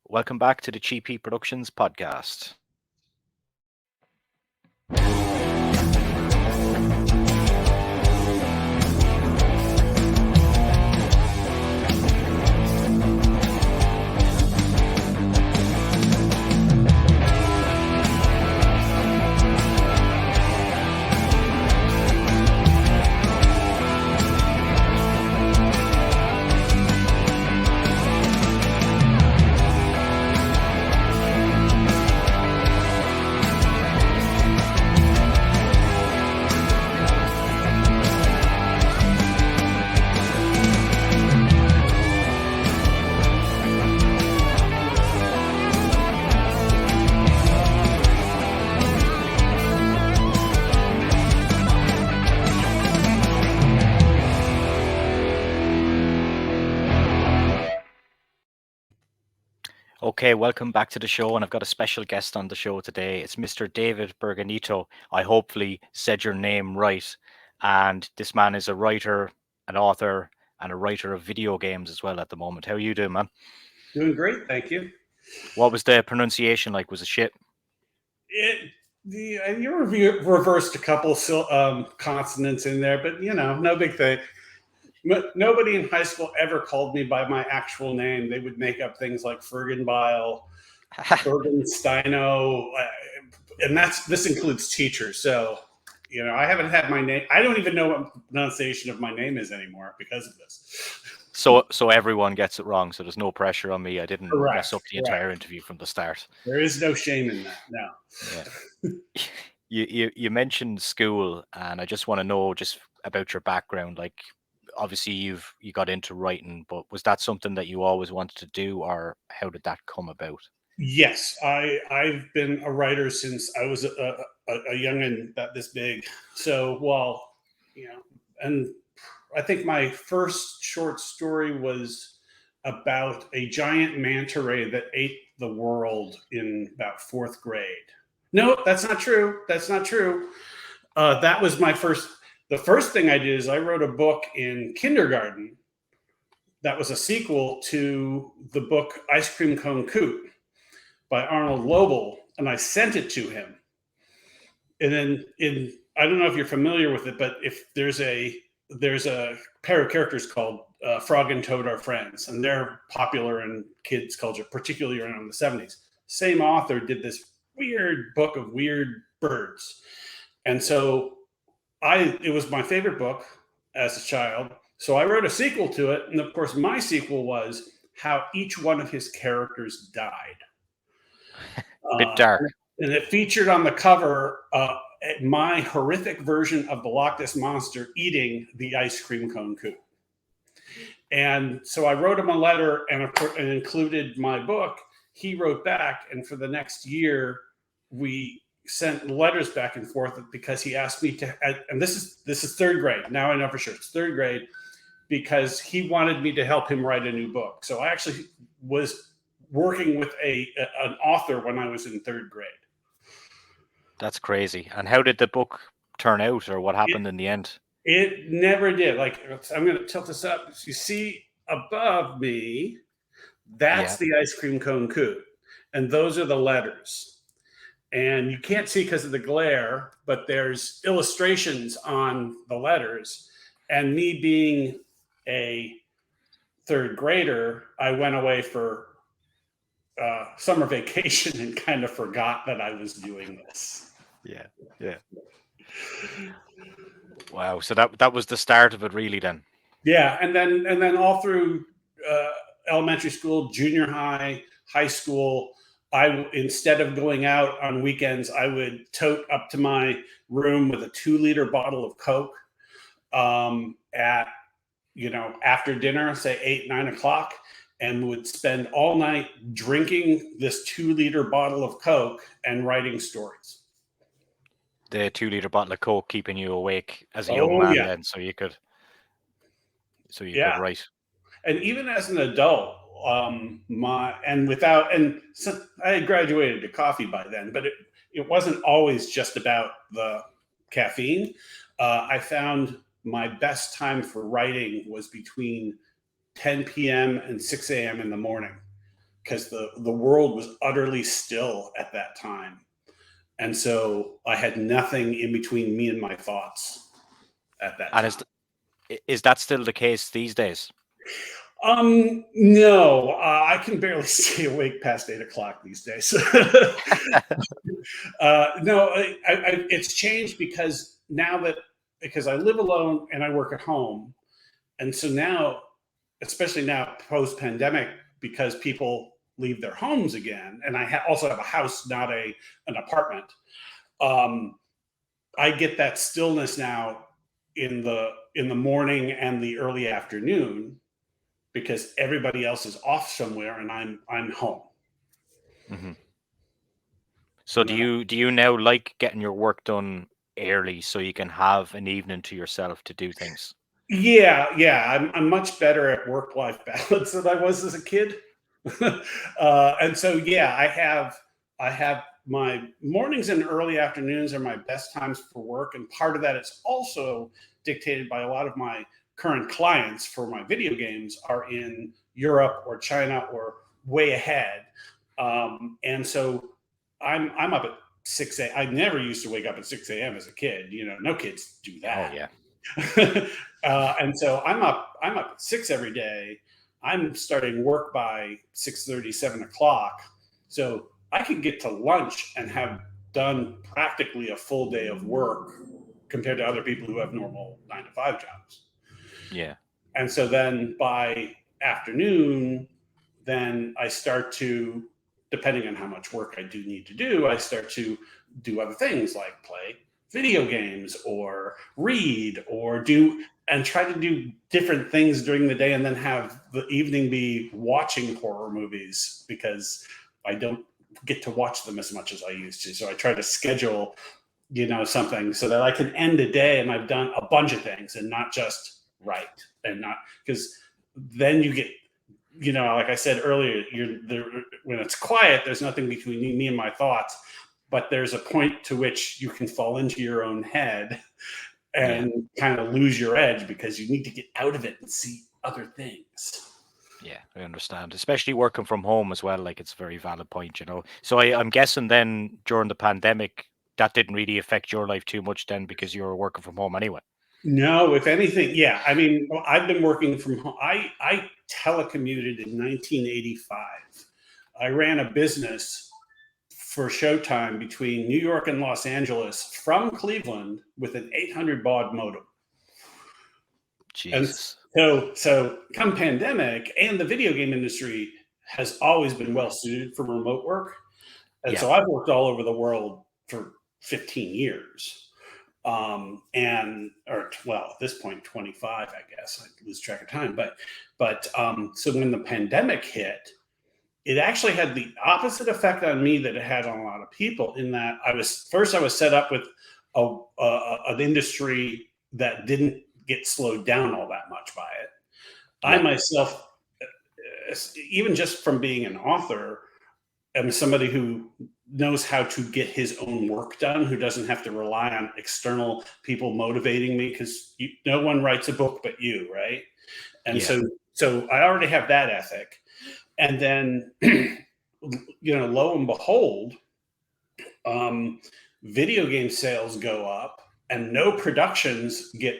Welcome back to the Cheapy Productions podcast. Okay, welcome back to the show, and I've got a special guest on the show today. It's Mr. David Bergantino. I hopefully said your name right. And this man is a writer, an author, and a writer of video games as well at the moment. How are you doing, man? Doing great, thank you. What was the pronunciation like? Was it shit? You reversed a couple consonants in there, but no big thing. Nobody in high school ever called me by my actual name. They would make up things like Fergenbile, Bergantino, and this includes teachers. So, I haven't had my name. I don't even know what pronunciation of my name is anymore because of this. So everyone gets it wrong. So there's no pressure on me. I didn't mess up the entire Correct. interview from the start. There is no shame in that. No. Yeah. You mentioned school, and I just want to know just about your background. Like, obviously you got into writing, but was that something that you always wanted to do, or how did that come about? Yes, I've been a writer since I was a youngin', about this big. So, and I think my first short story was about a giant manta ray that ate the world in about fourth grade. No, that's not true. That's not true. That was my first. The first thing I did is I wrote a book in kindergarten that was a sequel to the book Ice Cream Cone Coot by Arnold Lobel, and I sent it to him. And then I don't know if you're familiar with it, but if there's a pair of characters called Frog and Toad Are Friends, and they're popular in kids' culture, particularly around the 70s. Same author did this weird book of weird birds. And so it was my favorite book as a child. So I wrote a sequel to it. And of course, my sequel was how each one of his characters died. A bit dark. And it featured on the cover my horrific version of the Loch Ness Monster eating the ice cream cone coot. And so I wrote him a letter and included my book. He wrote back, and for the next year, we sent letters back and forth because he asked me to. And this is third grade. Now I know for sure it's third grade, because he wanted me to help him write a new book. So I actually was working with an author when I was in third grade. That's crazy. And how did the book turn out, or what happened in the end? It never did. Like, I'm going to tilt this up. You see above me, that's the ice cream cone coot. And those are the letters. And you can't see because of the glare, but there's illustrations on the letters. And me being a third grader, I went away for summer vacation and kind of forgot that I was doing this. Yeah. Wow. So that was the start of it, really, then. Yeah, and then all through elementary school, junior high, high school, instead of going out on weekends, I would tote up to my room with a 2-liter bottle of Coke at after dinner, say 8, 9 o'clock, and would spend all night drinking this 2-liter bottle of Coke and writing stories. The 2-liter bottle of Coke keeping you awake as a young man, then, so you could write. And even as an adult, so I had graduated to coffee by then, but it wasn't always just about the caffeine. I found my best time for writing was between 10 p.m. and 6 a.m. in the morning, because the world was utterly still at that time. And so I had nothing in between me and my thoughts at that And time. is that still the case these days? No, I can barely stay awake past 8 o'clock these days. No, it's changed because because I live alone and I work at home, and so now, especially now post pandemic, because people leave their homes again, and I also have a house, not an apartment. Um, I get that stillness now in the morning and the early afternoon because everybody else is off somewhere and I'm home. Hmm. So do you now like getting your work done early so you can have an evening to yourself to do things? Yeah. I'm much better at work life balance than I was as a kid. And so yeah, I have my mornings and early afternoons are my best times for work, and part of that is also dictated by a lot of my current clients for my video games are in Europe or China or way ahead, and so I'm up at 6 a. I never used to wake up at 6 a.m. as a kid. No kids do Oh that. yeah. And so I'm up at 6 every day. I'm starting work by 6:30, 7 o'clock. So I can get to lunch and have done practically a full day of work compared to other people who have normal 9 to 5 jobs. Yeah. And so then by afternoon, then I start to, depending on how much work I do need to do, I start to do other things like play video games or read or do and try to do different things during the day and then have the evening be watching horror movies because I don't get to watch them as much as I used to. So I try to schedule, something so that I can end a day and I've done a bunch of things and not just write and not because then you get like I said earlier, you're there when it's quiet. There's nothing between me and my thoughts, but there's a point to which you can fall into your own head Yeah. and kind of lose your edge because you need to get out of it and see other things. Yeah, I understand. Especially working from home as well. Like it's a very valid point. So I'm guessing then during the pandemic, that didn't really affect your life too much then because you were working from home anyway. No, if anything, yeah. I mean, I've been working from home. I telecommuted in 1985. I ran a business for Showtime between New York and Los Angeles from Cleveland with an 800 baud modem. And Jesus. so come pandemic, and the video game industry has always been well suited for remote work. And Yeah. so I've worked all over the world for 15 years. Or well, at this point, 25, I guess. I lose track of time. But so when the pandemic hit, it actually had the opposite effect on me that it had on a lot of people. In that I was set up with an industry that didn't get slowed down all that much by it. I Yeah. myself, even just from being an author, am somebody who knows how to get his own work done, who doesn't have to rely on external people motivating me because no one writes a book but you, right? And Yeah. so I already have that ethic. And then, lo and behold, video game sales go up and no productions get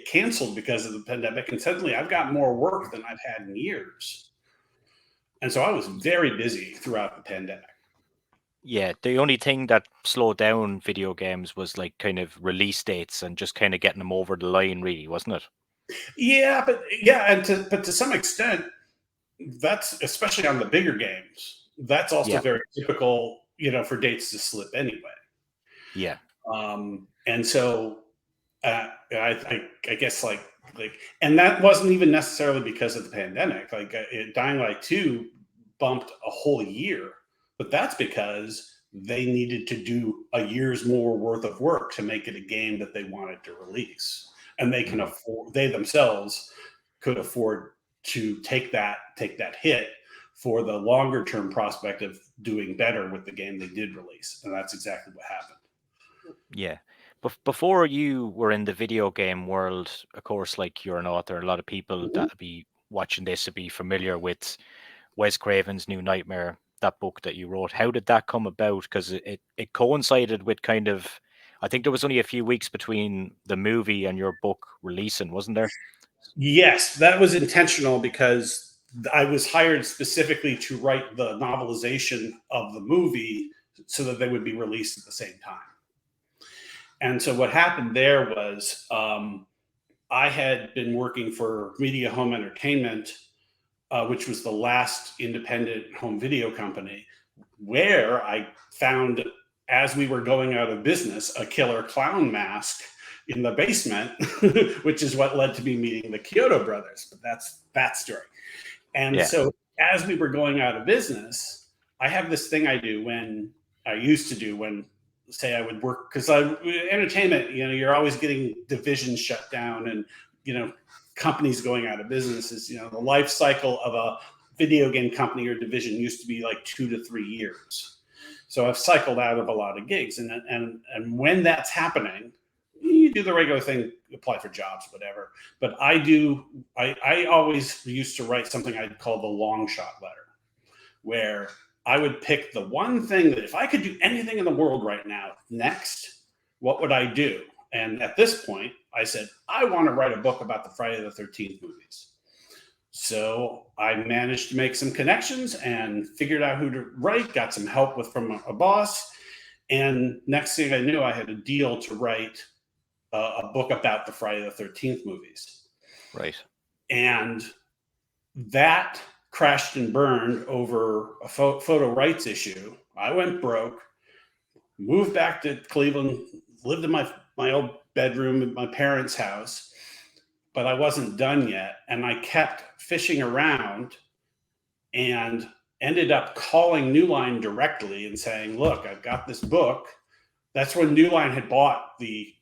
canceled because of the pandemic. And suddenly I've got more work than I've had in years. And so I was very busy throughout the pandemic. Yeah. The only thing that slowed down video games was like kind of release dates and just kind of getting them over the line, really, wasn't it? But to some extent, that's especially on the bigger games. That's also Yeah. very typical, for dates to slip anyway. Yeah. And so I guess and that wasn't even necessarily because of the pandemic. Like Dying Light 2 bumped a whole year, but that's because they needed to do a year's more worth of work to make it a game that they wanted to release, and they can afford. They themselves could afford to take that hit for the longer term prospect of doing better with the game they did release, and that's exactly what happened. Yeah. Before you were in the video game world, of course, like you're an author, a lot of people Mhm. that be watching this would be familiar with Wes Craven's New Nightmare, that book that you wrote. How did that come about? Because it coincided with kind of, I think there was only a few weeks between the movie and your book releasing, wasn't there? Yes, that was intentional because I was hired specifically to write the novelization of the movie so that they would be released at the same time. And so what happened there was I had been working for Media Home Entertainment, which was the last independent home video company, where I found, as we were going out of business, a killer clown mask in the basement, which is what led to me meeting the Kyoto brothers. But that's that story. And so as we were going out of business, I have this thing I do when I used to do when, say, I would work, because entertainment, you're always getting divisions shut down and, companies going out of business is, the life cycle of a video game company or division used to be like 2 to 3 years. So I've cycled out of a lot of gigs. And when that's happening, you do the regular thing, apply for jobs, whatever. But I always used to write something I'd call the long shot letter, where I would pick the one thing that if I could do anything in the world right now, next, what would I do? And at this point, I said, I want to write a book about the Friday the 13th movies. So I managed to make some connections and figured out who to write, got some help from a boss. And next thing I knew, I had a deal to write a book about the Friday the 13th movies. Right. And that crashed and burned over a photo rights issue. I went broke, moved back to Cleveland, lived in my old bedroom at my parents' house, but I wasn't done yet. And I kept fishing around and ended up calling New Line directly and saying, look, I've got this book. That's when New Line had bought the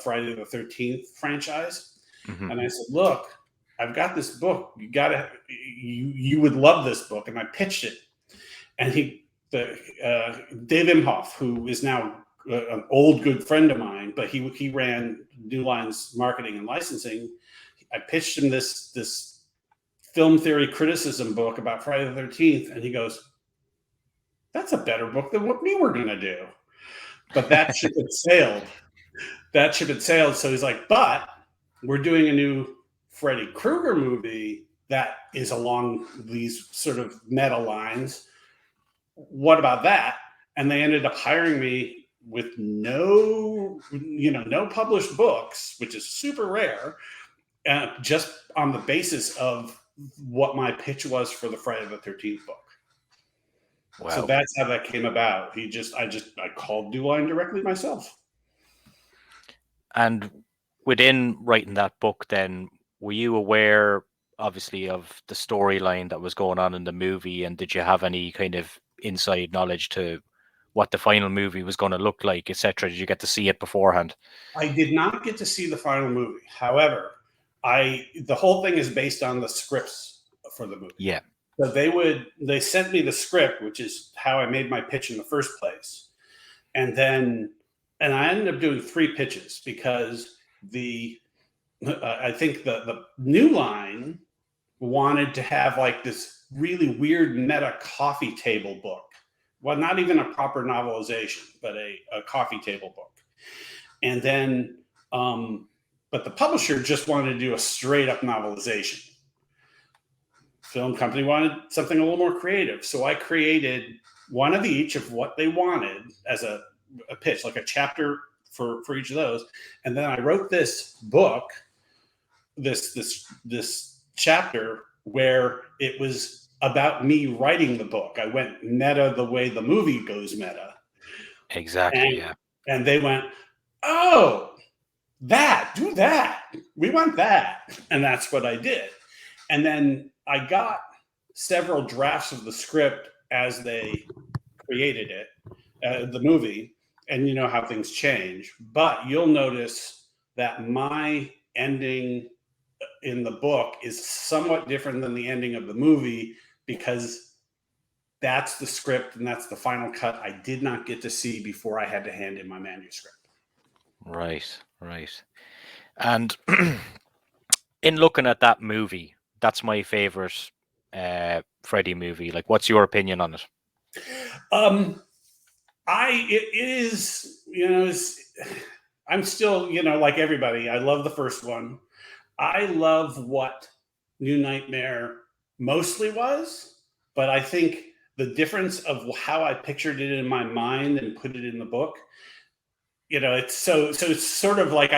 Friday the 13th franchise. Mm-hmm. And I said, look, I've got this book. You would love this book. And I pitched it. And Dave Imhoff, who is now an old good friend of mine, but he ran New Line's marketing and licensing. I pitched him this film theory criticism book about Friday the 13th. And he goes, that's a better book than what we were going to do. But that ship had sailed. So he's like, but we're doing a new Freddy Krueger movie that is along these sort of meta lines. What about that? And they ended up hiring me with no published books, which is super rare, just on the basis of what my pitch was for the Friday the 13th book. Wow. So that's how that came about. I called New Line directly myself. And within writing that book, then, were you aware, obviously, of the storyline that was going on in the movie? And did you have any kind of inside knowledge to what the final movie was going to look like, etc.? Did you get to see it beforehand? I did not get to see the final movie. However, the whole thing is based on the scripts for the movie. Yeah. So they sent me the script, which is how I made my pitch in the first place. And I ended up doing 3 pitches because I think the New Line wanted to have like this really weird meta coffee table book. Well, not even a proper novelization, but a coffee table book. And then, but the publisher just wanted to do a straight up novelization. Film company wanted something a little more creative. So I created one of each of what they wanted as a pitch, like a chapter for each of those. And then I wrote this book, this chapter where it was about me writing the book. I went meta the way the movie goes meta. Exactly. And they went, oh, do that. We want that. And that's what I did. And then I got several drafts of the script as they created it, the movie, and you know how things change. But you'll notice that my ending in the book is somewhat different than the ending of the movie because that's the script and that's the final cut I did not get to see before I had to hand in my manuscript. Right. And in looking at that movie, that's my favorite Freddy movie? Like, what's your opinion on it? It is, I'm still, like everybody, I love the first one. I love what New Nightmare mostly was, but I think the difference of how I pictured it in my mind and put it in the book, it's so it's sort of like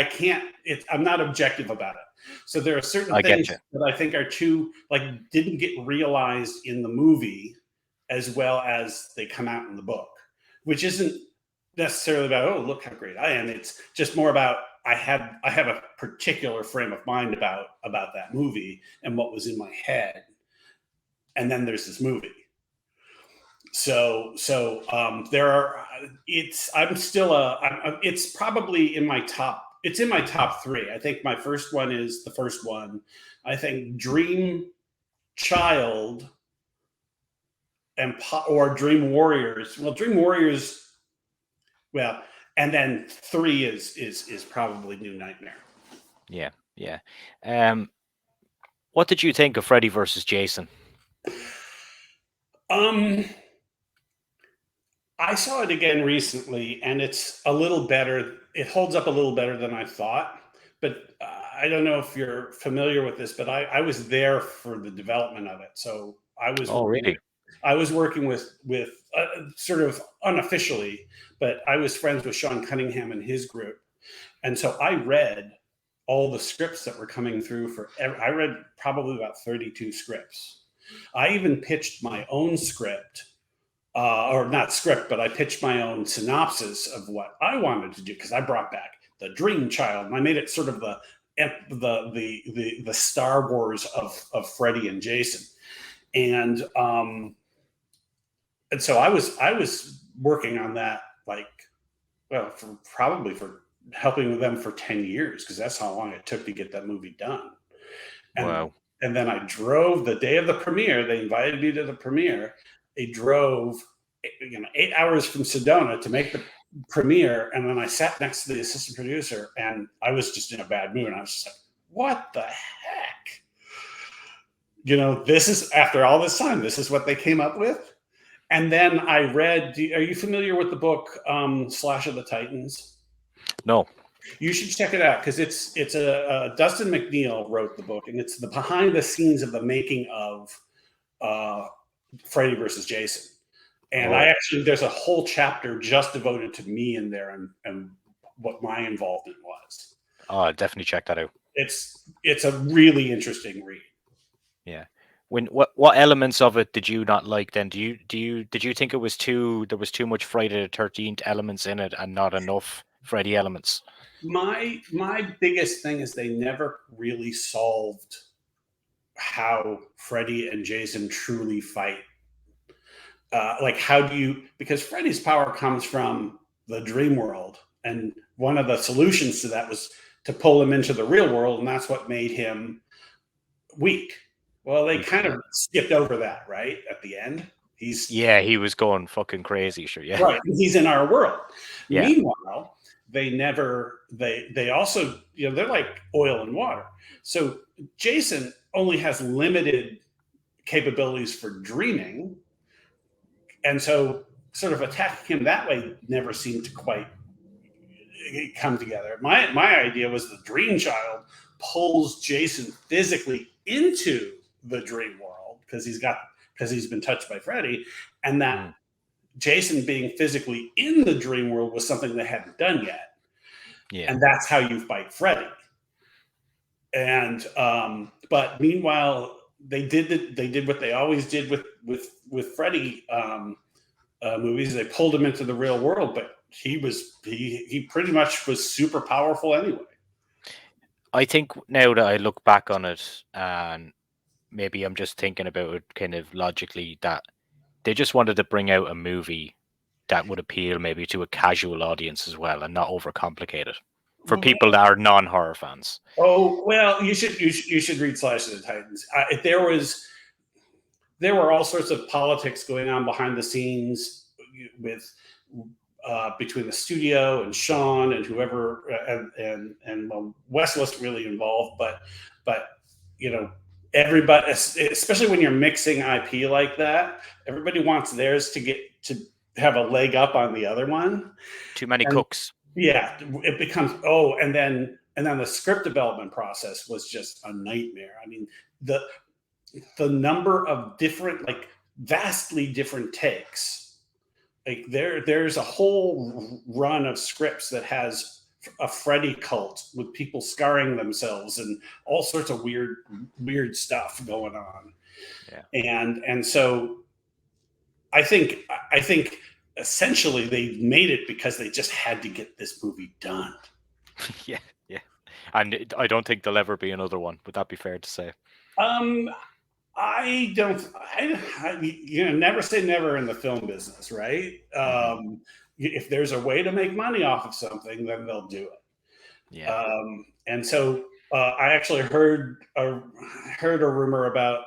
I'm not objective about it. So there are certain I get things you. that I think are too, like, didn't get realized in the movie as well as they come out in the book, which isn't necessarily about, oh, look how great I am. It's just more about I have a particular frame of mind about that movie and what was in my head, and then there's this movie. So there are. It's probably in my top. It's in my top three. I think my first one is the first one. I think Dream Child or Dream Warriors. Well, Dream Warriors. Well, and then three is probably New Nightmare. Yeah. What did you think of Freddy versus Jason? I saw it again recently, and it's a little better. It holds up a little better than I thought. But I don't know if you're familiar with this, but I was there for the development of it. So I was. Oh, really? I was working with sort of unofficially, but I was friends with Sean Cunningham and his group, and so I read all the scripts that were coming through I read probably about 32 scripts. I even pitched my own script, or not script, but I pitched my own synopsis of what I wanted to do, because I brought back the Dream Child and I made it sort of the Star Wars of Freddy and Jason, and so I was working on that, like, well, for helping with them for 10 years, because that's how long it took to get that movie done. Wow. And then I drove the day of the premiere. They invited me to the premiere. They drove 8 hours from Sedona to make the premiere. And then I sat next to the assistant producer, and I was just in a bad mood. And I was just like, what the heck? This is, after all this time, this is what they came up with. And then I read, are you familiar with the book Slash of the Titans? No. You should check it out, because it's Dustin McNeil wrote the book, and it's the behind the scenes of the making of Freddy versus Jason. And there's a whole chapter just devoted to me in there, and what my involvement was. Oh, I'll definitely check that out. It's a really interesting read. Yeah. What elements of it did you not like then? Did you think there was too much Friday the 13th elements in it and not enough Freddy elements? My biggest thing is they never really solved how Freddy and Jason truly fight. Like, because Freddy's power comes from the dream world, and one of the solutions to that was to pull him into the real world, and that's what made him weak. Well, they kind of skipped over that, right? At the end, he was going fucking crazy, sure, yeah. Right, he's in our world. Yeah. Meanwhile, they also, they're like oil and water. So Jason only has limited capabilities for dreaming, and so sort of attacking him that way never seemed to quite come together. My idea was the Dream Child pulls Jason physically into the dream world, because he's been touched by Freddy, and that Jason being physically in the dream world was something they hadn't done yet. Yeah. And that's how you fight Freddy. And but meanwhile, they did what they always did with Freddy movies. They pulled him into the real world, but he pretty much was super powerful anyway. I think now that I look back on it, and maybe I'm just thinking about it kind of logically, that they just wanted to bring out a movie that would appeal maybe to a casual audience as well, and not overcomplicate it for people that are non-horror fans. Oh, well, you should read Slash of the Titans. There were all sorts of politics going on behind the scenes with between the studio and Sean and whoever, and Wes wasn't really involved, but everybody, especially when you're mixing IP like that, everybody wants theirs to have a leg up on the other one. Too many And cooks. yeah, it becomes and then the script development process was just a nightmare. I mean, the number of different, like, vastly different takes. Like, there's a whole run of scripts that has a Freddy cult with people scarring themselves and all sorts of weird stuff going on. Yeah. And so I think essentially they made it because they just had to get this movie done. Yeah. And I don't think there'll ever be another one. Would that be fair to say? I don't. Never say never in the film business, right? If there's a way to make money off of something, then they'll do it. Yeah. And so I actually heard a rumor about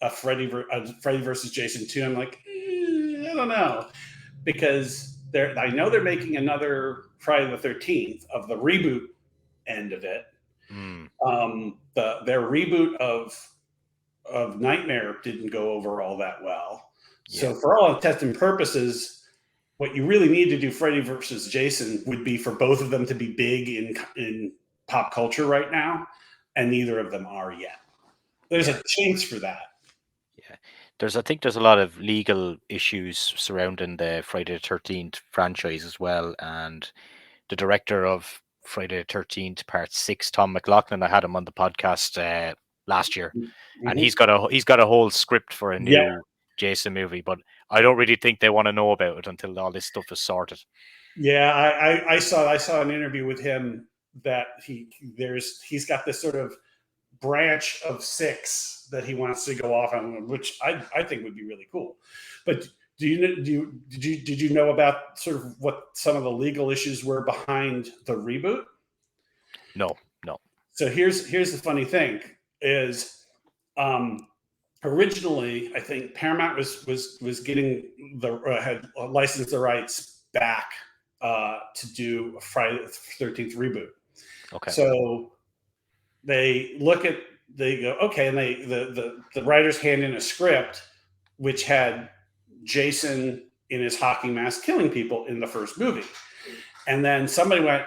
a Freddy versus Jason 2. I'm like, I don't know, because I know they're making another Friday the 13th of the reboot end of it. Their reboot of Nightmare didn't go over all that well. Yeah. So for all intents and purposes, what you really need to do Freddy versus Jason would be for both of them to be big in pop culture right now, and neither of them are yet. There's a chance for that. Yeah. I think there's a lot of legal issues surrounding the Friday the 13th franchise as well. And the director of Friday the 13th Part 6, Tom McLaughlin, I had him on the podcast last year. And he's got a whole script for a new Jason movie, but I don't really think they want to know about it until all this stuff is sorted. Yeah, I saw an interview with him that he's got this sort of branch of 6 that he wants to go off on, which I think would be really cool. But did you know about sort of what some of the legal issues were behind the reboot? No. So here's the funny thing is, originally I think Paramount was getting had licensed the rights back to do a Friday the 13th reboot. Okay. So they go, okay, and the writers hand in a script which had Jason in his hockey mask killing people in the first movie. And then somebody went,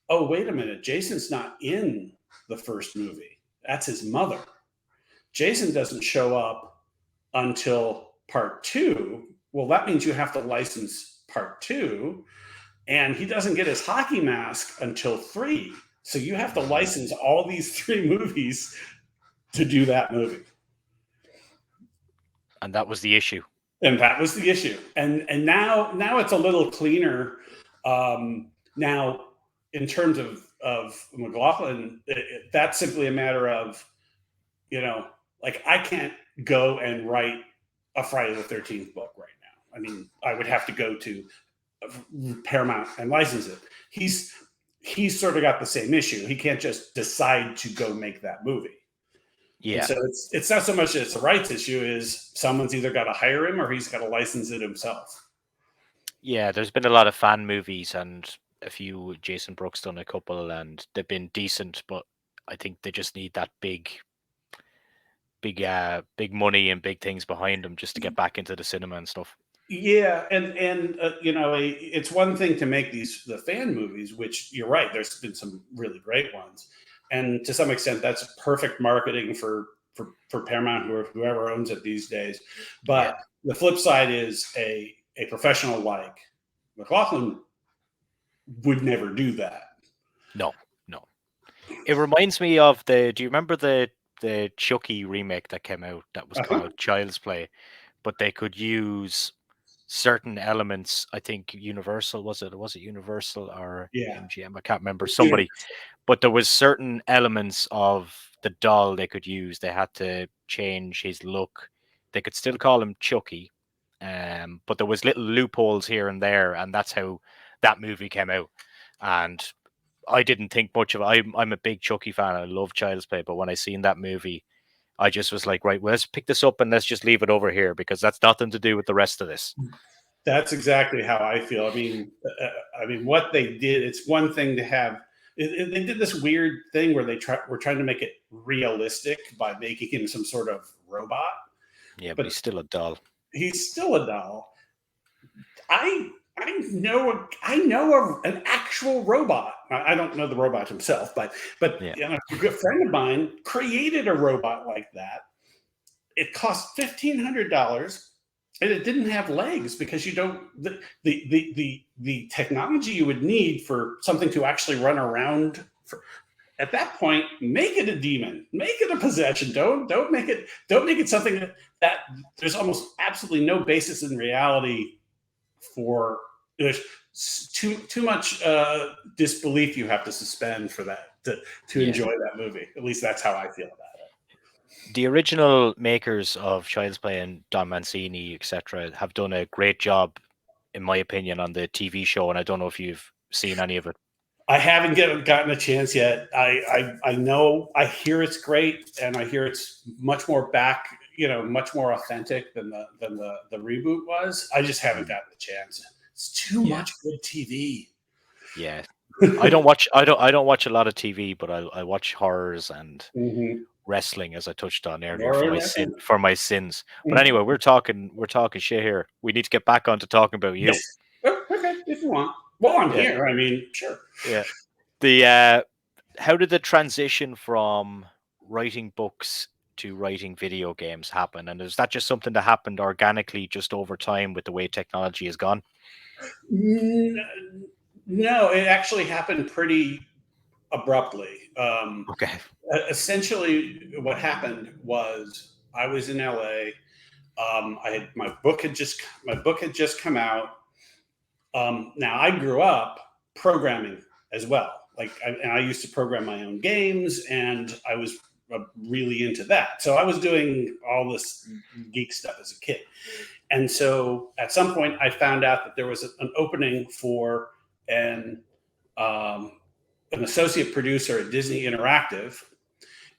oh, wait a minute, Jason's not in the first movie. That's his mother. Jason doesn't show up until Part 2. Well, that means you have to license Part 2. And he doesn't get his hockey mask until 3. So you have to license all these 3 movies to do that movie. And that was the issue. And now it's a little cleaner. Now, in terms of McLaughlin, that's simply a matter of, like, I can't go and write a Friday the 13th book right now. I mean, I would have to go to Paramount and license it. He's sort of got the same issue. He can't just decide to go make that movie. Yeah. And so it's not so much that it's a rights issue, is someone's either got to hire him or he's got to license it himself. Yeah, there's been a lot of fan movies, and a few. Jason Brooks done a couple, and they've been decent, but I think they just need that big money and big things behind them just to get back into the cinema and stuff. Yeah, and it's one thing to make the fan movies, which you're right, there's been some really great ones, and to some extent that's perfect marketing for Paramount or whoever owns it these days. But the flip side is a professional like McLaughlin would never do that. No. It reminds me of do you remember the Chucky remake that came out that was called Child's Play? But they could use certain elements. I think Universal, was it Universal or MGM? I can't remember, somebody. But there was certain elements of the doll they could use. They had to change his look. They could still call him Chucky, but there was little loopholes here and there, and that's how that movie came out. And I didn't think much of it. I'm a big Chucky fan. I love Child's Play, but when I seen that movie, I just was like, right, well, let's pick this up and let's just leave it over here because that's nothing to do with the rest of this. That's exactly how I feel. I mean, what they did, it's one thing to have They did this weird thing where were trying to make it realistic by making him some sort of robot. Yeah, but he's still a doll. He's still a doll. I know an actual robot. I don't know the robot himself, but a good friend of mine created a robot like that. It cost $1,500. And it didn't have legs because you don't the technology you would need for something to actually run around. At that point, make it a demon, make it a possession. Don't make it something that there's almost absolutely no basis in reality for. There's too much disbelief you have to suspend for that to enjoy that movie. At least that's how I feel about it. The original makers of Child's Play and Don Mancini, etc., have done a great job, in my opinion, on the TV show. And I don't know if you've seen any of it. I haven't gotten a chance yet. I know, I hear it's great, and I hear it's much more much more authentic than the reboot was. I just haven't gotten the chance. It's too much good TV. Yeah, I don't watch a lot of TV, but I watch horrors and wrestling, as I touched on earlier, for my sins. But anyway, we're talking shit here. We need to get back on to talking about you. Yes. Oh, okay, if you want. Well, I'm here. I mean, sure. Yeah. How did the transition from writing books to writing video games happen? And is that just something that happened organically just over time with the way technology has gone? No, it actually happened pretty abruptly. Okay. Essentially, what happened was I was in LA. My book had just come out. Now I grew up programming as well. And I used to program my own games, and I was really into that. So I was doing all this geek stuff as a kid. And so at some point I found out that there was an opening for an associate producer at Disney Interactive.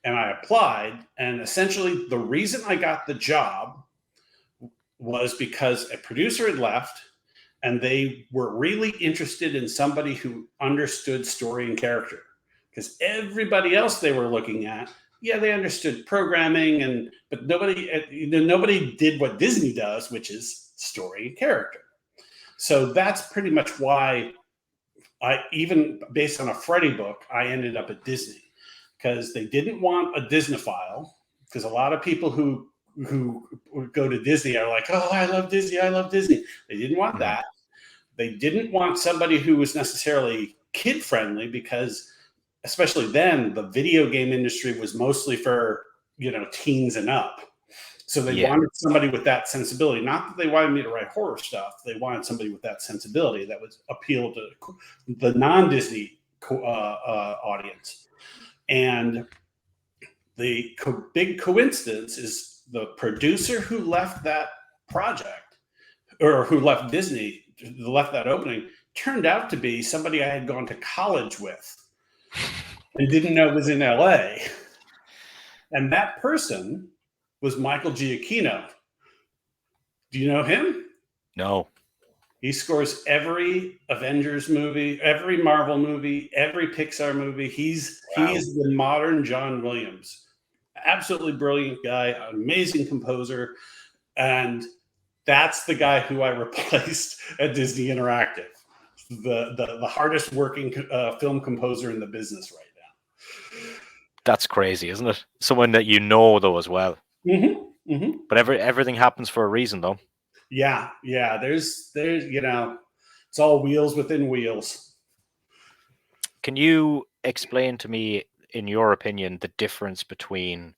And I applied. And essentially the reason I got the job was because a producer had left, and they were really interested in somebody who understood story and character, because everybody else they were looking at, they understood programming, but nobody did what Disney does, which is story and character. So that's pretty much why even based on a Freddy book, I ended up at Disney, because they didn't want a Disneyphile, because a lot of people who go to Disney are like, oh, I love Disney. They didn't want that. They didn't want somebody who was necessarily kid friendly, because especially then the video game industry was mostly for, teens and up. So they wanted somebody with that sensibility. Not that they wanted me to write horror stuff. They wanted somebody with that sensibility that would appeal to the non-Disney audience. And the big coincidence is the producer who left that project, or who left Disney, left that opening, turned out to be somebody I had gone to college with and didn't know was in LA. And that person was Michael Giacchino. Do you know him? No. He scores every Avengers movie, every Marvel movie, every Pixar movie. He is the modern John Williams. Absolutely brilliant guy, amazing composer. And that's the guy who I replaced at Disney Interactive, the hardest working film composer in the business right now. That's crazy, isn't it? Someone that though as well. But everything happens for a reason, though. Yeah. There's it's all wheels within wheels. Can you explain to me, in your opinion, the difference between,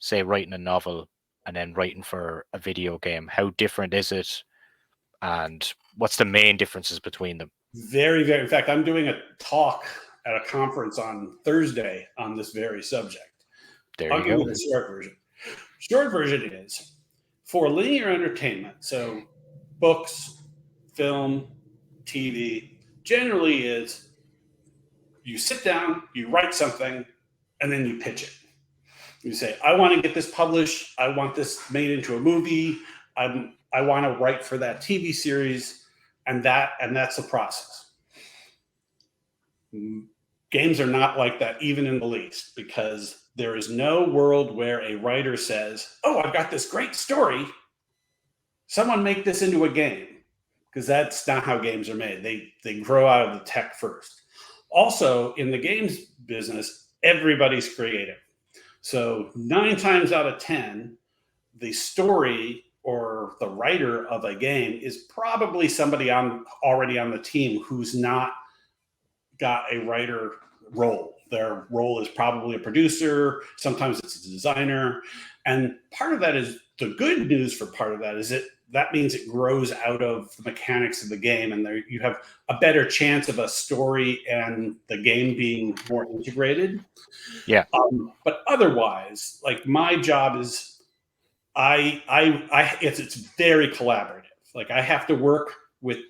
say, writing a novel and then writing for a video game? How different is it? And what's the main differences between them? Very, very. In fact, I'm doing a talk at a conference on Thursday on this very subject. I'll give you the short version. Short version is, for linear entertainment, so books, film, TV, generally is you sit down, you write something, and then you pitch it. You say, I want to get this published. I want this made into a movie. I want to write for that TV series, and that's the process. games are not like that, even in the least, because there is no world where a writer says, "Oh, I've got this great story. Someone make this into a game," because that's not how games are made. They grow out of the tech first. Also, in the games business, everybody's creative. So 9 times out of 10, the story or the writer of a game is probably somebody already on the team who's not got a writer role. Their role is probably a producer. Sometimes it's a designer. And part of that is the good news for part of that is that means it grows out of the mechanics of the game, and there you have a better chance of a story and the game being more integrated. Yeah. But otherwise, like my job is, it's very collaborative. Like I have to work with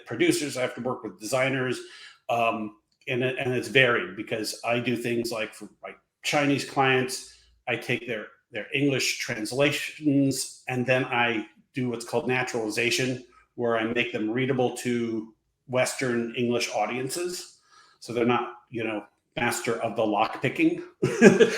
producers, I have to work with designers, and it's varied because I do things like for my Chinese clients, I take their English translations, and then I do what's called naturalization, where I make them readable to Western English audiences, so they're not, master of the lock picking.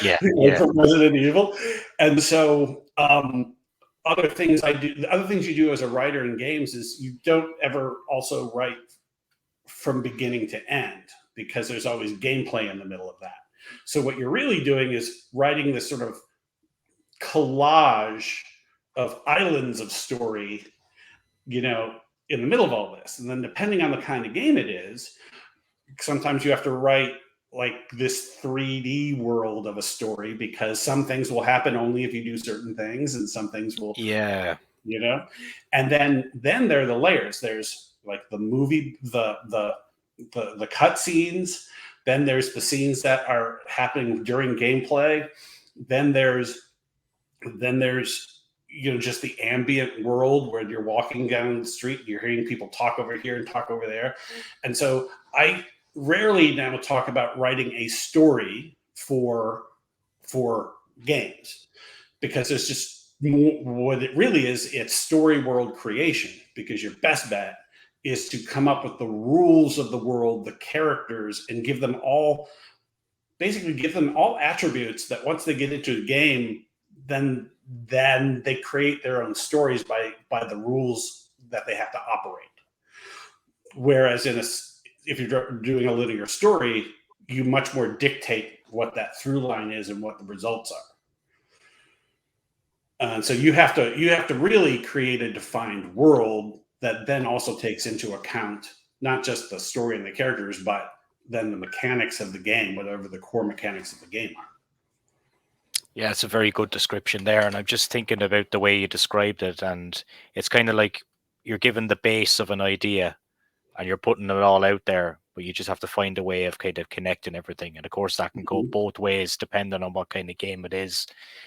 Yeah. From Resident Evil. And so other things you do as a writer in games is you don't ever also write from beginning to end, because there's always gameplay in the middle of that. So what you're really doing is writing this sort of collage of islands of story, in the middle of all this. And then depending on the kind of game it is, sometimes you have to write like this 3D world of a story, because some things will happen only if you do certain things, and some things will, and then there are the layers. There's like the movie, the cut scenes. Then there's the scenes that are happening during gameplay. Then there's just the ambient world where you're walking down the street, you're hearing people talk over here and talk over there. And so I rarely now talk about writing a story for games, because there's just what it really is. It's story world creation, because your best bet is to come up with the rules of the world, the characters, and give them all attributes that once they get into a game, then they create their own stories by the rules that they have to operate. Whereas if you're doing a linear story, you much more dictate what that through line is and what the results are. And so you have to really create a defined world that then also takes into account not just the story and the characters, but then the mechanics of the game, whatever the core mechanics of the game are. Yeah, it's a very good description there. And I'm just thinking about the way you described it. And it's kind of like you're given the base of an idea and you're putting it all out there, but you just have to find a way of kind of connecting everything. And of course, that can go both ways depending on what kind of game it is.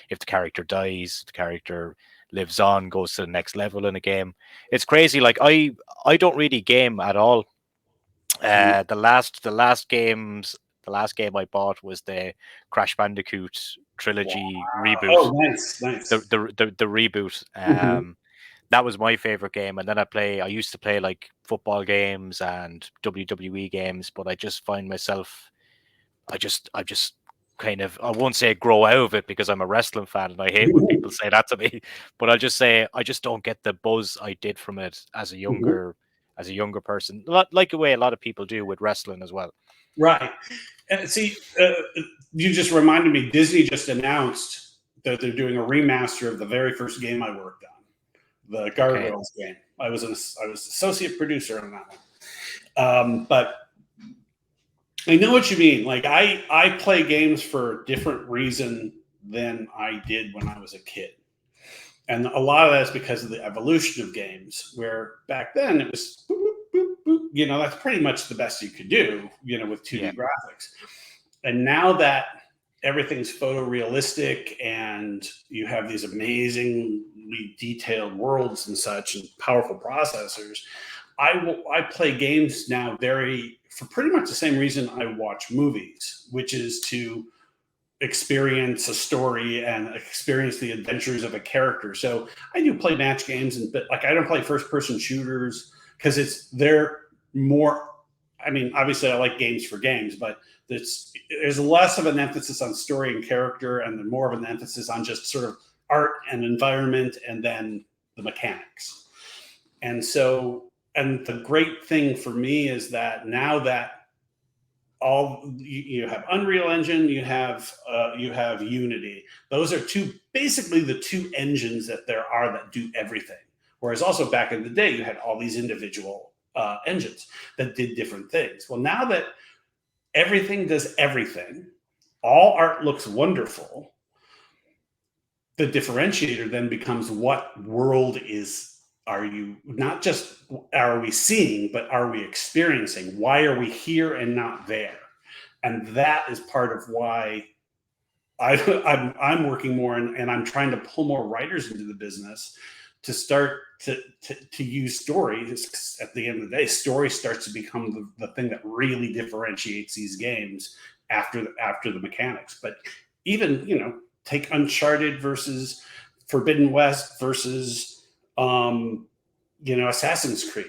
If the character dies, the character lives on, goes to the next level in a game. It's crazy. Like I don't really game at all. The last game I bought was the Crash Bandicoot trilogy reboot. Oh, nice. The reboot. That was my favorite game. And then I used to play like football games and WWE games, but I just find myself, I just kind of, I won't say grow out of it, because I'm a wrestling fan and I hate when people say that to me, but I'll just say I just don't get the buzz I did from it as a younger person, like the way a lot of people do with wrestling as well. Right. And see, you just reminded me, Disney just announced that they're doing a remaster of the very first game I worked on, the Gargoyles game. I was associate producer on that one. But I know what you mean. Like I play games for a different reason than I did when I was a kid. And a lot of that is because of the evolution of games, where back then it was, that's pretty much the best you could do, with 2D graphics. And now that everything's photorealistic and you have these amazingly detailed worlds and such and powerful processors, I play games now for pretty much the same reason I watch movies, which is to experience a story and experience the adventures of a character. So I do play match games, but like I don't play first person shooters because they're more I mean, obviously, I like games for games, but there's less of an emphasis on story and character, and more of an emphasis on just sort of art and environment, and then the mechanics. And so, and the great thing for me is that now that you have Unreal Engine, you have Unity. Those are basically the two engines that there are that do everything. Whereas also back in the day, you had all these individual engines that did different things. Well, now that everything does everything, all art looks wonderful, the differentiator then becomes what world are you, not just are we seeing, but are we experiencing? Why are we here and not there? And that is part of why I'm working more, and I'm trying to pull more writers into the business to start to use story. At the end of the day, story starts to become the thing that really differentiates these games after the mechanics. But even, take Uncharted versus Forbidden West versus Assassin's Creed.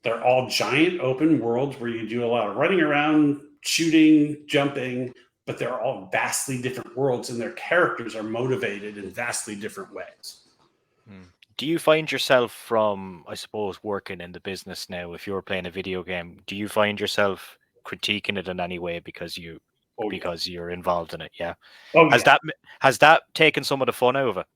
They're all giant open worlds where you do a lot of running around, shooting, jumping, but they're all vastly different worlds, and their characters are motivated in vastly different ways. Do you find yourself, from, I suppose, working in the business now, if you're playing a video game, do you find yourself critiquing it in any way because you're involved in it? Yeah. Oh, has that taken some of the fun out of it?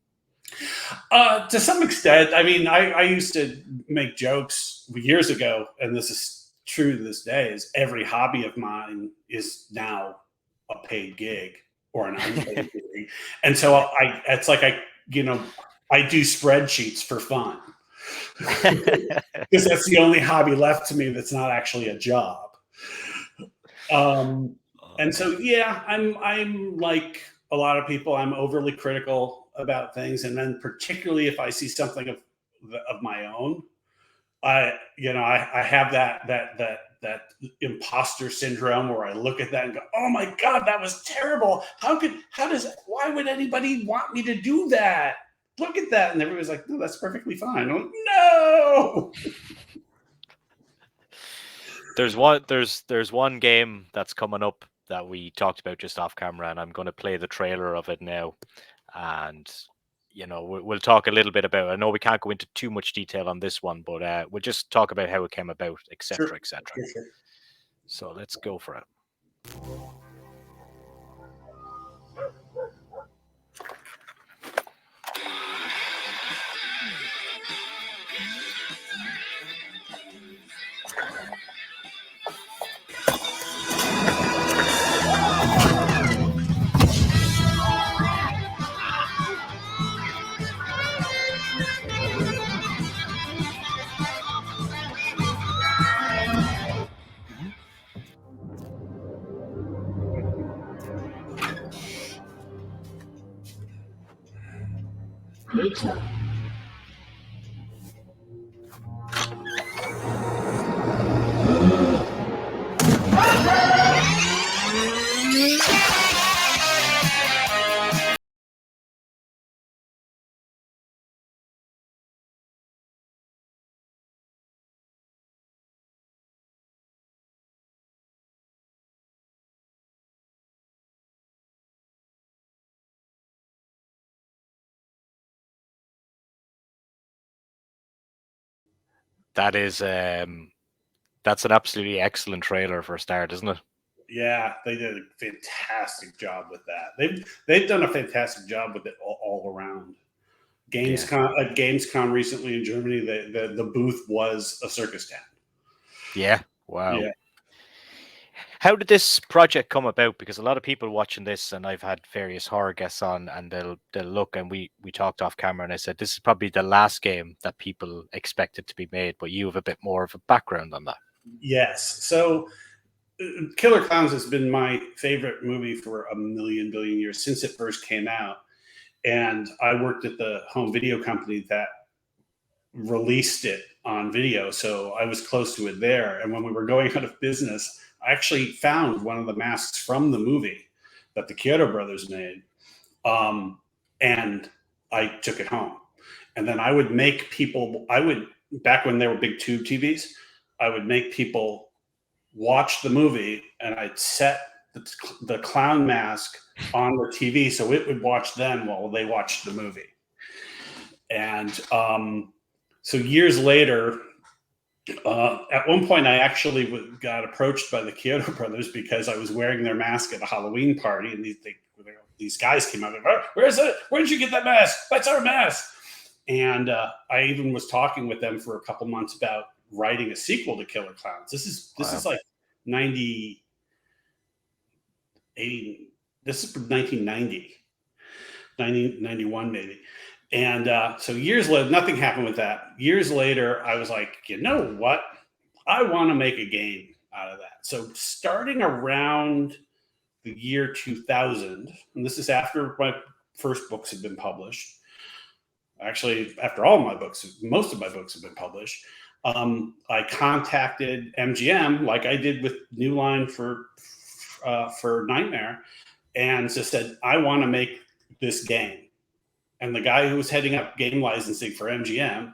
To some extent. I mean, I used to make jokes years ago, and this is true to this day, is every hobby of mine is now a paid gig or an unpaid gig. And so it's like I do spreadsheets for fun because that's the only hobby left to me that's not actually a job. And so, yeah, I'm like a lot of people, I'm overly critical about things. And then particularly if I see something of my own, I have that imposter syndrome where I look at that and go, oh my God, that was terrible. Why would anybody want me to do that? Look at that. And everybody's like, no, that's perfectly fine. I'm like, no. There's one game that's coming up that we talked about just off camera, and I'm going to play the trailer of it now. And we'll talk a little bit about it. I know we can't go into too much detail on this one, but we'll just talk about how it came about, etc., etc. Sure. So let's go for it. That is that's an absolutely excellent trailer for a start, isn't it? Yeah, they did a fantastic job with that. They've done a fantastic job with it all around. Gamescom, at Gamescom recently in Germany, the booth was a circus tent. Yeah. Wow. Yeah. How did this project come about? Because a lot of people watching this, and I've had various horror guests on, and they'll look, and we talked off camera, and I said this is probably the last game that people expected to be made, but you have a bit more of a background on that. Yes. So Killer Clowns has been my favorite movie for a million billion years since it first came out. And I worked at the home video company that released it on video. So I was close to it there. And when we were going out of business, I actually found one of the masks from the movie that the Kyoto brothers made. And I took it home. And then I would make people, back when there were big tube TVs, I would make people watch the movie, and I'd set the clown mask on the TV so it would watch them while they watched the movie. And so years later, at one point, I actually got approached by the Kyoto brothers because I was wearing their mask at a Halloween party, and these guys came out and "Where's it? Where did you get that mask? That's our mask." And I even was talking with them for a couple months about writing a sequel to Killer Clowns. This is like 80. This is 1990, 91 maybe. And so years later, nothing happened with that. Years later, I was like, you know what? I want to make a game out of that. So starting around the year 2000, and this is after my first books had been published. Actually, after all my books, most of my books have been published. I contacted MGM, like I did with New Line for Nightmare, and just said, I want to make this game. And the guy who was heading up game licensing for MGM,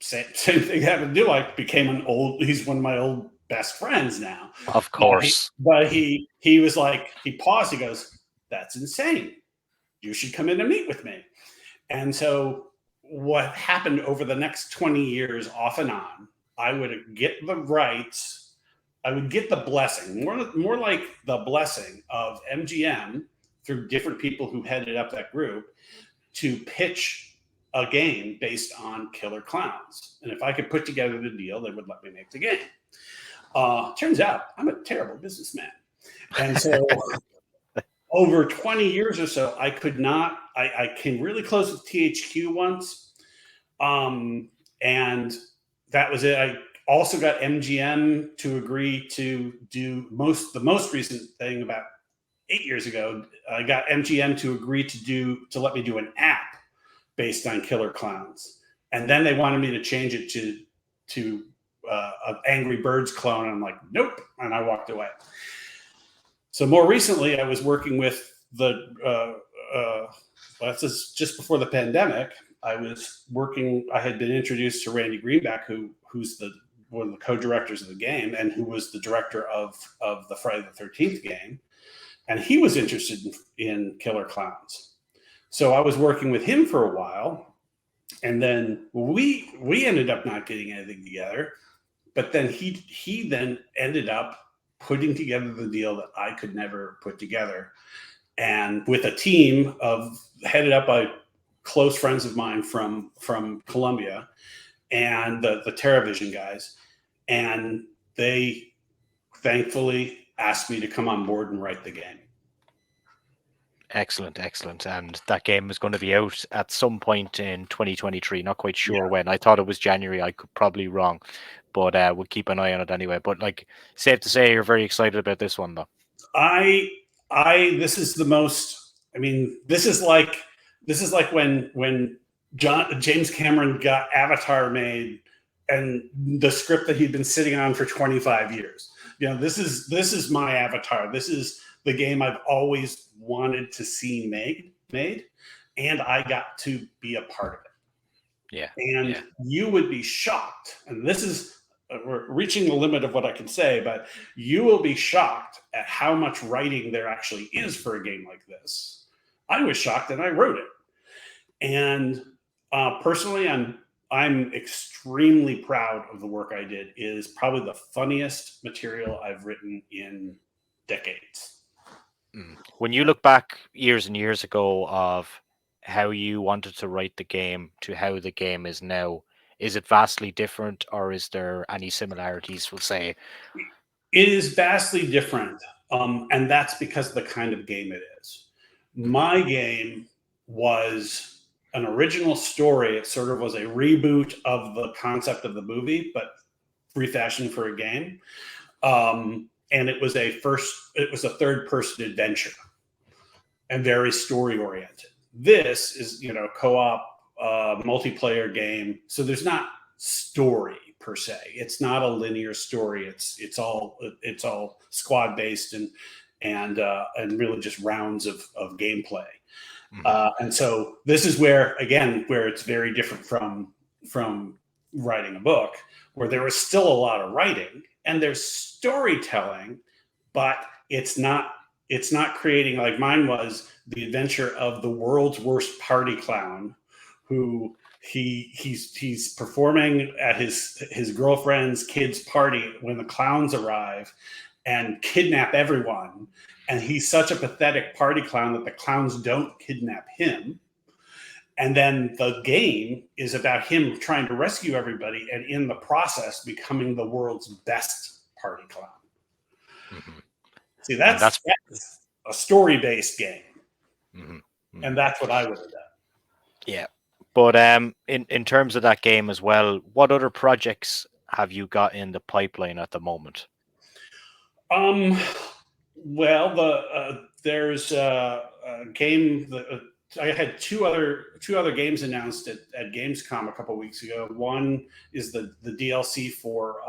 same thing happened to do. I became he's one of my old best friends now. Of course. But he was like, he paused, he goes, that's insane. You should come in and meet with me. And so what happened over the next 20 years off and on, I would get the rights, I would get the blessing, more like the blessing of MGM through different people who headed up that group to pitch a game based on Killer Clowns. And if I could put together the deal, they would let me make the game. Turns out I'm a terrible businessman. And so over 20 years or so, I could not, I came really close with THQ once. And that was it. I also got MGM to agree to do the most recent thing about 8 years ago. I got MGM to agree to let me do an app based on Killer Clowns. And then they wanted me to change it to an Angry Birds clone. And I'm like, nope. And I walked away. So more recently, I was working with this is just before the pandemic. I had been introduced to Randy Greenback, who's one of the co-directors of the game and who was the director of the Friday the 13th game. And he was interested in Killer Clowns. So I was working with him for a while. And then we ended up not getting anything together. But then he then ended up putting together the deal that I could never put together. And with a team headed up by close friends of mine from Columbia and the TerraVision guys. And they thankfully asked me to come on board and write the game. Excellent. And that game is going to be out at some point in 2023. Not quite sure when. I thought it was January. I could probably wrong, but we'll keep an eye on it anyway. But like, safe to say, you're very excited about this one, though. This is the most. I mean, this is like when James Cameron got Avatar made, and the script that he'd been sitting on for 25 years. You know, this is my Avatar. This is the game I've always wanted to see made, and I got to be a part of it. Yeah. And you would be shocked, and this is, we're reaching the limit of what I can say, but you will be shocked at how much writing there actually is for a game like this. I was shocked, and I wrote it. And personally, I'm extremely proud of the work I did. It is probably the funniest material I've written in decades. When you look back years and years ago of how you wanted to write the game to how the game is now, is it vastly different, or is there any similarities, we'll say? It is vastly different, and that's because of the kind of game it is. My game was an original story. It sort of was a reboot of the concept of the movie, but refashioned for a game. And it was a third-person adventure and very story-oriented. This is, co-op multiplayer game, so there's not story per se. It's not a linear story. It's all squad-based and really just rounds of gameplay. And so this is where it's very different from writing a book, where there was still a lot of writing. and there's storytelling, but it's not creating, like mine was, the adventure of the world's worst party clown who he's performing at his girlfriend's kid's party when the clowns arrive and kidnap everyone, and he's such a pathetic party clown that the clowns don't kidnap him. And then the game is about him trying to rescue everybody, and in the process becoming the world's best party clown. Mm-hmm. See, that's a story-based game. Mm-hmm. Mm-hmm. And that's what I would have done. Yeah. But in terms of that game as well, what other projects have you got in the pipeline at the moment? Well, there's a game that I had two other games announced at Gamescom a couple weeks ago. One is the DLC for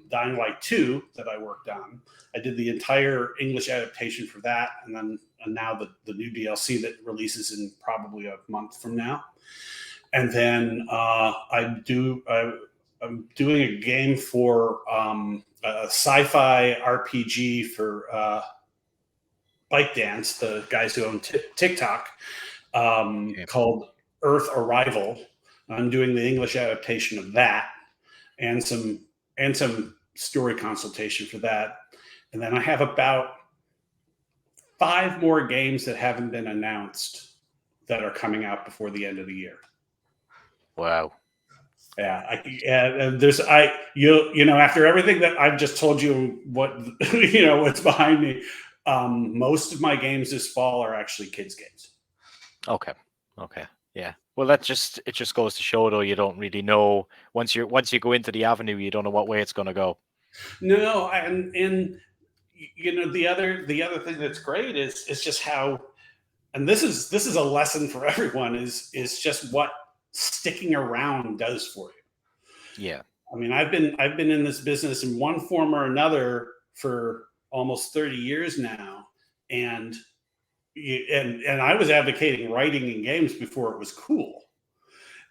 Dying Light 2 that I worked on. I did the entire English adaptation for that, and now the new DLC that releases in probably a month from now. And then I'm doing a game for a sci-fi RPG for ByteDance, the guys who own TikTok, called Earth Arrival. I'm doing the English adaptation of that, and some story consultation for that. And then I have about 5 more games that haven't been announced that are coming out before the end of the year. Wow. Yeah, after everything that I've just told you, what's behind me, most of my games this fall are actually kids games. Okay. Yeah. Well, it just goes to show, though, you don't really know once you go into the avenue, you don't know what way it's going to go. No, and the other thing that's great is just how, and this is a lesson for everyone, is just what sticking around does for you. Yeah. I mean, I've been in this business in one form or another for almost 30 years now, and I was advocating writing in games before it was cool.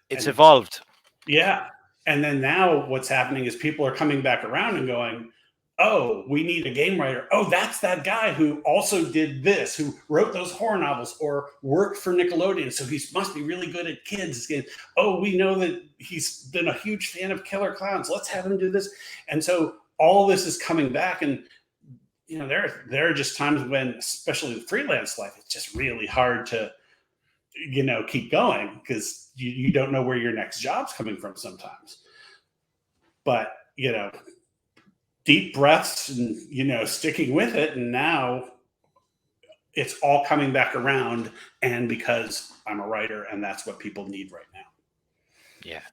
It's evolved. Yeah. And then now what's happening is people are coming back around and going, oh, we need a game writer. Oh, that's that guy who also did this, who wrote those horror novels or worked for Nickelodeon. So he must be really good at kids games. Oh, we know that he's been a huge fan of Killer Clowns. Let's have him do this. And so all this is coming back. And, there are just times when, especially in freelance life, it's just really hard to, keep going because you don't know where your next job's coming from sometimes. But, deep breaths and, sticking with it. And now it's all coming back around. And because I'm a writer, and that's what people need right now. Yeah.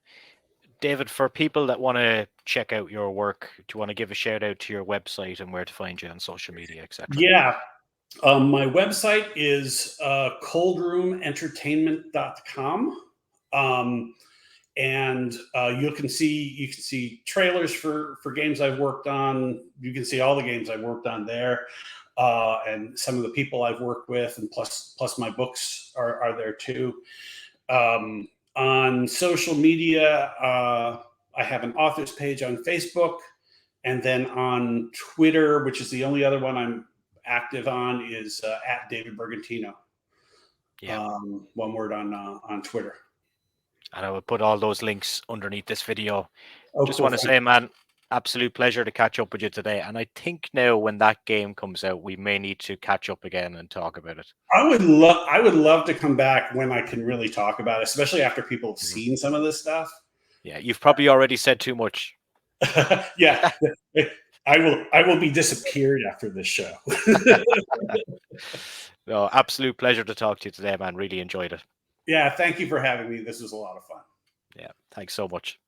David, for people that want to check out your work, do you want to give a shout out to your website and where to find you on social media, etc.? Yeah. My website is coldroomentertainment.com. And you can see trailers for games I've worked on. You can see all the games I've worked on there, and some of the people I've worked with, and plus my books are there too. On social media, I have an authors page on Facebook, and then on Twitter, which is the only other one I'm active on, is at David Bergantino. Yeah. One word on Twitter. And I will put all those links underneath this video. Want to say, man, absolute pleasure to catch up with you today. And I think now when that game comes out, we may need to catch up again and talk about it. I would love to come back when I can really talk about it, especially after people have seen some of this stuff. Yeah, you've probably already said too much. Yeah, I will be disappeared after this show. No, absolute pleasure to talk to you today, man. Really enjoyed it. Yeah, thank you for having me. This was a lot of fun. Yeah, thanks so much.